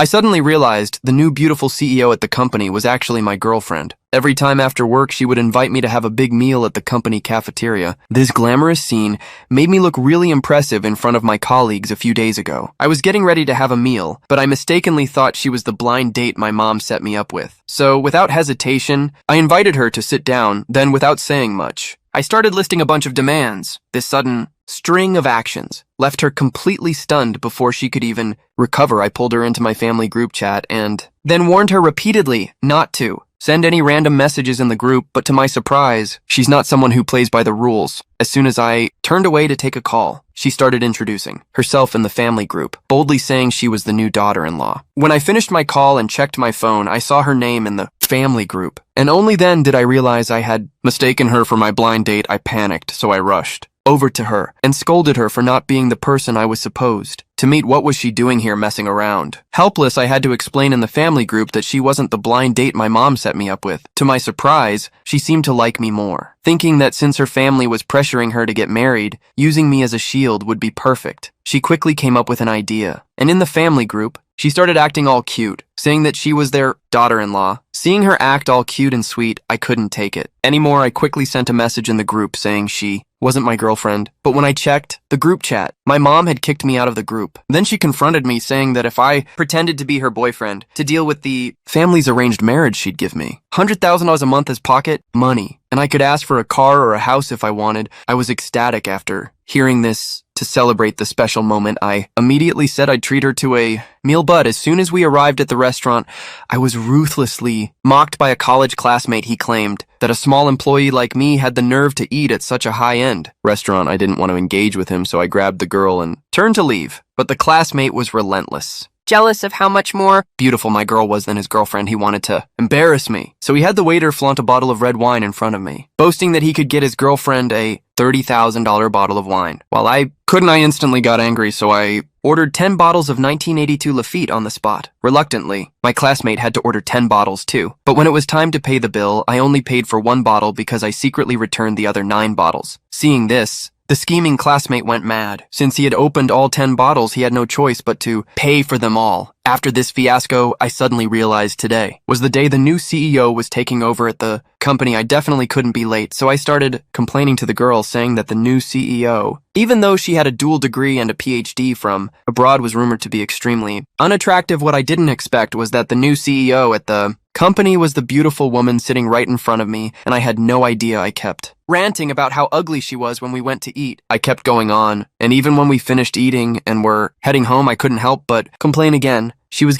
I suddenly realized the new beautiful CEO at the company was actually my girlfriend. Every time after work, she would invite me to have a big meal at the company cafeteria. This glamorous scene made me look really impressive in front of my colleagues a few days ago. I was getting ready to have a meal, but I mistakenly thought she was the blind date my mom set me up with. So, without hesitation, I invited her to sit down, then without saying much, I started listing a bunch of demands. This sudden string of actions left her completely stunned before she could even recover. I pulled her into my family group chat and then warned her repeatedly not to send any random messages in the group, but to my surprise, she's not someone who plays by the rules. As soon as I turned away to take a call, she started introducing herself in the family group, boldly saying she was the new daughter-in-law. When I finished my call and checked my phone, I saw her name in the family group, and only then did I realize I had mistaken her for my blind date. I panicked, so I rushed over to her and scolded her for not being the person I was supposed to meet. What was she doing here messing around? Helpless, I had to explain in the family group that she wasn't the blind date my mom set me up with. To my surprise, she seemed to like me more, thinking that since her family was pressuring her to get married, using me as a shield would be perfect. She quickly came up with an idea, and in the family group, she started acting all cute, saying that she was their daughter-in-law. Seeing her act all cute and sweet, I couldn't take it anymore. I quickly sent a message in the group saying she wasn't my girlfriend. But when I checked the group chat, my mom had kicked me out of the group. Then she confronted me, saying that if I pretended to be her boyfriend to deal with the family's arranged marriage she'd give me $100,000 a month as pocket money, and I could ask for a car or a house if I wanted. I was ecstatic after hearing this. To celebrate the special moment, I immediately said I'd treat her to a meal, but as soon as we arrived at the restaurant, I was ruthlessly mocked by a college classmate. He claimed that a small employee like me had the nerve to eat at such a high-end restaurant. I didn't want to engage with him, so I grabbed the girl and turned to leave. But the classmate was relentless. Jealous of how much more beautiful my girl was than his girlfriend, he wanted to embarrass me. So he had the waiter flaunt a bottle of red wine in front of me, boasting that he could get his girlfriend a $30,000 bottle of wine. While I instantly got angry, so I ordered 10 bottles of 1982 Lafite on the spot. Reluctantly, my classmate had to order 10 bottles too. But when it was time to pay the bill, I only paid for one bottle because I secretly returned the other 9 bottles. Seeing this, the scheming classmate went mad. Since he had opened all 10 bottles, he had no choice but to pay for them all. After this fiasco, I suddenly realized today was the day the new CEO was taking over at the company. I definitely couldn't be late, so I started complaining to the girl, saying that the new CEO, even though she had a dual degree and a PhD from abroad, was rumored to be extremely unattractive. What I didn't expect was that the new CEO at the company was the beautiful woman sitting right in front of me, and I had no idea. I kept ranting about how ugly she was when we went to eat. I kept going on, and even when we finished eating and were heading home, I couldn't help but complain again. She was